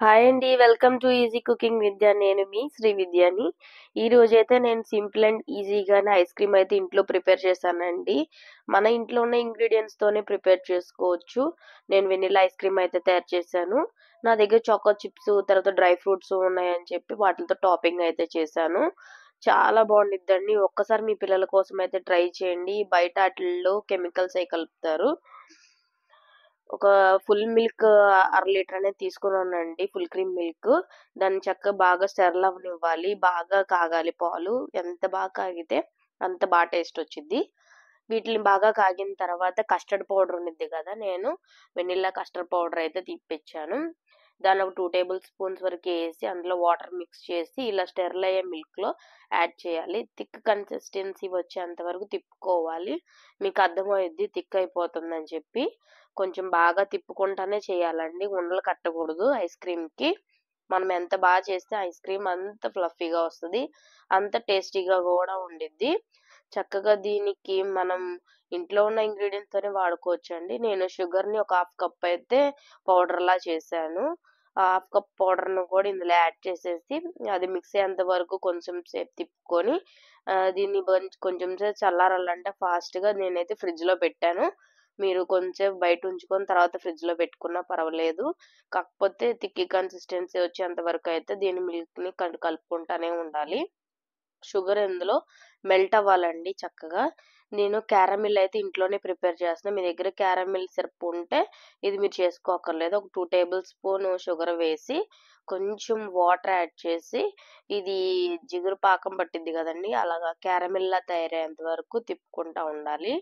Hi అండి. Welcome to easy cooking విద్య. నేను మీ శ్రీ విద్యని. ఈరోజైతే నేను సింపుల్ అండ్ ఈజీగానే ఐస్ క్రీమ్ అయితే ఇంట్లో ప్రిపేర్ చేశానండి. మన ఇంట్లో ఉన్న ఇంగ్రీడియెంట్స్‌తోనే ప్రిపేర్ చేసుకోవచ్చు. నేను వెనిల్లా ఐస్ క్రీమ్ అయితే తయారు చేశాను. నా దగ్గర చాకో చిప్స్, తర్వాత డ్రై ఫ్రూట్స్ ఉన్నాయని చెప్పి వాటిలతో టాపింగ్ అయితే చేశాను. చాలా బావుండిద్దండి. ఒక్కసారి మీ పిల్లల కోసం అయితే ట్రై చేయండి. బయట ఆటిల్లో కెమికల్సే కలుపుతారు. ఒక ఫుల్ మిల్క్ అర లీటర్ అనేది తీసుకున్నానండి. Full cream milk. దాన్ని చక్కగా బాగా స్టెర్ల్ అవ్వనివ్వాలి. బాగా కాగాలి పాలు. ఎంత బాగా కాగితే అంత టేస్ట్ వచ్చిద్ది. వీటిని బాగా కాగిన తర్వాత కస్టర్డ్ పౌడర్ ఉండిద్ది కదా! నేను వెనిల్లా కస్టర్డ్ పౌడర్ అయితే తెప్పించాను. దాన్ని ఒక 2 టేబుల్ స్పూన్స్ వరకు ఏసి అందులో వాటర్ మిక్స్ చేసి ఇలా స్టెరిల్ అయ్యే మిల్క్‌లో యాడ్ చేయాలి. థిక్ కన్సిస్టెన్సీ వచ్చేంత వరకు తిప్పుకోవాలి. మీకు అర్థమవుద్ది థిక్ అయిపోతుందని చెప్పి. కొంచెం బాగా తిప్పుకుంటానే చేయాలండి. ఉండలు కట్టకూడదు ఐస్ క్రీమ్‌కి. మనం ఎంత చేస్తే ఐస్ క్రీమ్ అంత ఫ్లఫీగా వస్తది. అంత టేస్టీగా గూడా ఉండిద్ది. చక్కగా దీనికి మనం ఇంట్లో ఉన్న ఇంగ్రీడియెంట్స్తోనే వాడుకోవచ్చండి. నేను షుగర్‌ని ఒక హాఫ్ కప్ అయితే పౌడర్‌లా చేశాను. ఆ హాఫ్ కప్ పౌడర్‌ను కూడా ఇందులో యాడ్ చేసేసి అది మిక్స్ అయ్యేంత వరకు కొంచెం సేపు తిప్పుకొని దీన్ని కొంచెం సేపు చల్లారాలంటే ఫాస్ట్‌గా నేనైతే ఫ్రిడ్జ్‌లో పెట్టాను. మీరు కొంచెంసేపు బయట ఉంచుకొని తర్వాత ఫ్రిడ్జ్‌లో పెట్టుకున్నా పర్వాలేదు. కాకపోతే థిక్కీ కన్సిస్టెన్సీ వచ్చేంత వరకయితే దీని మిల్క్‌ని కలుపుకుంటానే ఉండాలి. షుగర్ ఇందులో మెల్ట్ అవ్వాలండి చక్కగా. నేను క్యారమిల్ అయితే ఇంట్లోనే ప్రిపేర్ చేస్తున్నా. మీ దగ్గర క్యారమిల్ సిరప్ ఉంటే ఇది మీరు చేసుకోక్కర్లేదు. ఒక 2 టేబుల్ స్పూన్ షుగర్ వేసి, కొంచెం వాటర్ యాడ్ చేసి, ఇది జిగురు పాకం పట్టిద్ది గదండీ! అలాగా క్యారమిల్‌లా తయారయ్యేంత వరకు తిప్పుకుంటా ఉండాలి.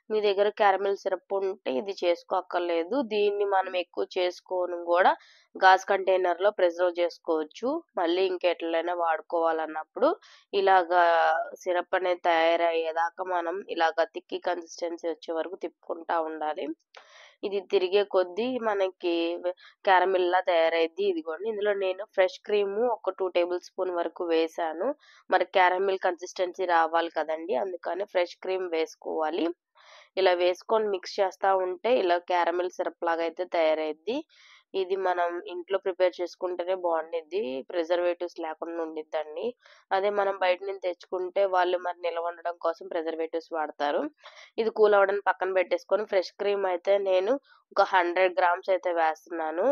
మీ దగ్గర క్యారమిల్ సిరప్ ఉంటే ఇది చేసుకోక్కర్లేదు. దీన్ని మనం ఎక్కువ చేసుకోను గూడా గాజు కంటైనర్‌లో ప్రిజర్వ్ జేసుకోవచ్చు. మళ్ళీ ఇంకెట్లైనా వాడుకోవాలన్నప్పుడు ఇలాగా సిరప్ అనేది తయారయ్యేదాకా మనం ఇలాగ థిక్కీ కన్సిస్టెన్సీ వచ్చే వరకు తిప్పుకుంటా ఉండాలి. ఇది తిరిగే కొద్దీ మనకి క్యారమిల్‌లా తయారైద్ది. ఇదిగోండి ఇందులో నేను ఫ్రెష్ క్రీము ఒక 2 టేబుల్ స్పూన్ వరకు వేశాను. మరి క్యారమిల్ కన్సిస్టెన్సీ రావాలి కదండీ! అందుకని ఫ్రెష్ క్రీమ్ వేసుకోవాలి. ఇలా వేసుకొని మిక్స్ చేస్తా ఉంటే ఇలా క్యారమిల్ సిరప్ లాగా అయితే తయారైద్ది. ఇది మనం ఇంట్లో ప్రిపేర్ చేసుకుంటేనే బావుండిద్ది. ప్రిజర్వేటివ్స్ లేకుండా ఉండిద్దండి. అదే మనం బయట నుంచి తెచ్చుకుంటే వాళ్ళు మరి నిల్వ ఉండడం కోసం ప్రిజర్వేటివ్స్ వాడతారు. ఇది కూల్ అవ్వడానికి పక్కన పెట్టేసుకొని ఫ్రెష్ క్రీమ్ అయితే నేను ఒక 100 గ్రామ్స్ అయితే వేస్తున్నాను.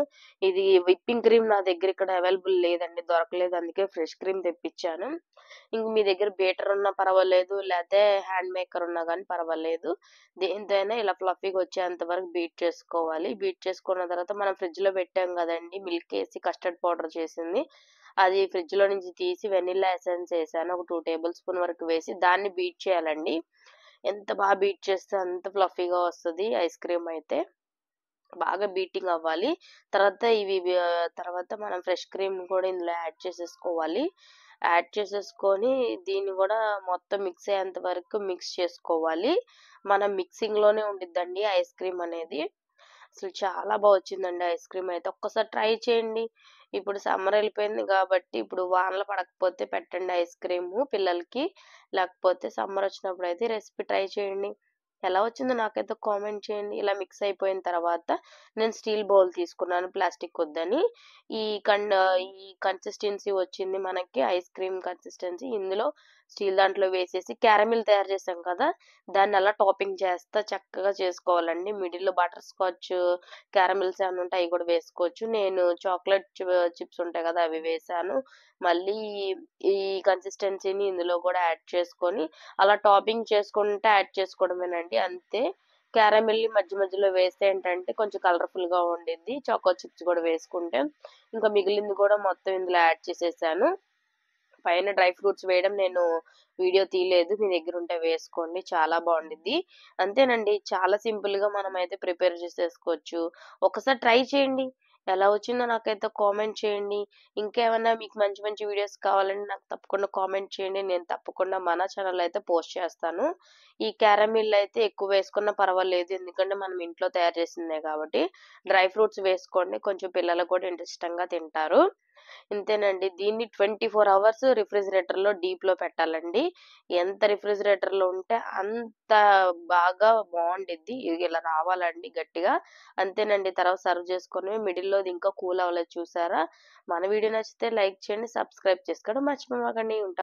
ఇది విప్పింగ్ క్రీమ్ నా దగ్గర ఇక్కడ అవైలబుల్ లేదండి. దొరకలేదు. అందుకే ఫ్రెష్ క్రీమ్ తెప్పించాను. ఇంక మీ దగ్గర బీటర్ ఉన్నా పర్వాలేదు. లేతే హ్యాండ్ మేకర్ ఉన్నా గానీ పర్వాలేదు. దేనితో అయినా ఇలా ఫ్లఫీగా వచ్చేంత వరకు బీట్ చేసుకోవాలి. బీట్ చేసుకున్న తర్వాత మనం ఫ్రిడ్జ్‌లో పెట్టాం గదండీ! మిల్క్ ఏసి కస్టర్డ్ పౌడర్ చేసింది. అది ఫ్రిడ్జ్‌లో నుంచి తీసి వెనిల్లా ఎసెన్స్ ఏసాను. ఒక 2 టేబుల్ స్పూన్ వరకు వేసి దాన్ని బీట్ చేయాలండి. ఎంత బీట్ చేస్తే అంత ఫ్లఫీగా వస్తది ఐస్ క్రీమ్ అయితే. బాగా బీటింగ్ అవ్వాలి. తర్వాత మనం ఫ్రెష్ క్రీమ్‌ని కూడా ఇందులో యాడ్ చేసేసుకోవాలి. యాడ్ చేసేసుకొని దీన్ని గూడా మొత్తం మిక్స్ అయ్యేంత వరకు మిక్స్ చేసుకోవాలి. మనం మిక్సింగ్‌లోనే ఉండిద్దండి ఐస్ క్రీమ్ అనేది. అసలు చాలా వచ్చిందండి ఐస్ క్రీమ్ అయితే. ఒక్కసారి ట్రై చేయండి. ఇప్పుడు సమ్మర్ ఎళ్ళిపోయింది గాబట్టి, ఇప్పుడు వానలు పడకపోతే పెట్టండి ఐస్ క్రీము పిల్లలకి. లేకపోతే సమ్మర్ వచ్చినప్పుడైతే ఈ రెసిపీ ట్రై చేయండి. ఎలా వచ్చిందో నాకైతే కామెంట్ చేయండి. ఇలా మిక్స్ అయిపోయిన తర్వాత నేను స్టీల్ బౌల్ తీసుకున్నాను ప్లాస్టిక్ వద్దని. ఈ ఈ కన్సిస్టెన్సీ వచ్చింది మనకి ఐస్ క్రీమ్ కన్సిస్టెన్సీ. ఇందులో స్టీల్ దాంట్లో వేసేసి క్యారమిల్ తయారు చేసాం కదా! దాన్ని అలా టాపింగ్ చేస్తా చక్కగా చేసుకోవాలండి. మిడిల్‌లో బటర్ స్కాచ్ క్యారమిల్స్ ఏమన్నా ఉంటే అయి కూడా వేసుకోవచ్చు. నేను చాక్లెట్ చిప్స్ ఉంటాయి కదా! అవి వేశాను. మళ్ళీ ఈ కన్సిస్టెన్సీని ఇందులో కూడా యాడ్ చేసుకొని అలా టాపింగ్ చేసుకుంటే యాడ్ చేసుకోవడమేనండి అంతే. క్యారమిల్‌ని మధ్య మధ్యలో వేస్తే ఏంటంటే కొంచెం కలర్‌ఫుల్‌గా ఉండిద్ది. చాకో చిప్స్ కూడా వేసుకుంటే. ఇంకా మిగిలింది కూడా మొత్తం ఇందులో యాడ్ చేసేసాను. పైన డ్రై ఫ్రూట్స్ వేయడం నేను వీడియో తీయలేదు. మీ దగ్గరుంటే వేసుకోండి. చాలా బావుండిద్ది. అంతేనండి. చాలా సింపుల్‌గా మనమైతే ప్రిపేర్ చేసేసుకోవచ్చు. ఒకసారి ట్రై చేయండి. ఎలా వచ్చిందో నాకైతే కామెంట్ చేయండి. ఇంకేమన్నా మీకు మంచి మంచి వీడియోస్ కావాలంటే నాకు తప్పకుండా కామెంట్ చేయండి. నేను తప్పకుండా మన ఛానెల్‌లో అయితే పోస్ట్ చేస్తాను. ఈ క్యారమిల్ అయితే ఎక్కువ వేసుకున్నా పర్వాలేదు. ఎందుకంటే మనం ఇంట్లో తయారు చేసిందే కాబట్టి. డ్రై ఫ్రూట్స్ వేసుకోండి. కొంచెం పిల్లలు కూడా ఇష్టంగా తింటారు. ఇంతేనండి. దీన్ని 24 అవర్స్ రిఫ్రిజిరేటర్‌లో డీప్‌లో పెట్టాలండి. ఎంత రిఫ్రిజిరేటర్‌లో ఉంటే అంత బాగా బావుండిద్ది. ఇలా రావాలండి గట్టిగా. అంతేనండి. తర్వాత సర్వ్ చేసుకొని మిడిల్‌లోది ఇంకా కూల్ అవ్వలేదు చూసారా? మన వీడియో నచ్చితే లైక్ చేయండి, సబ్స్క్రైబ్ చేసుకోవడం మర్చిపోమాకండి. ఉంటా.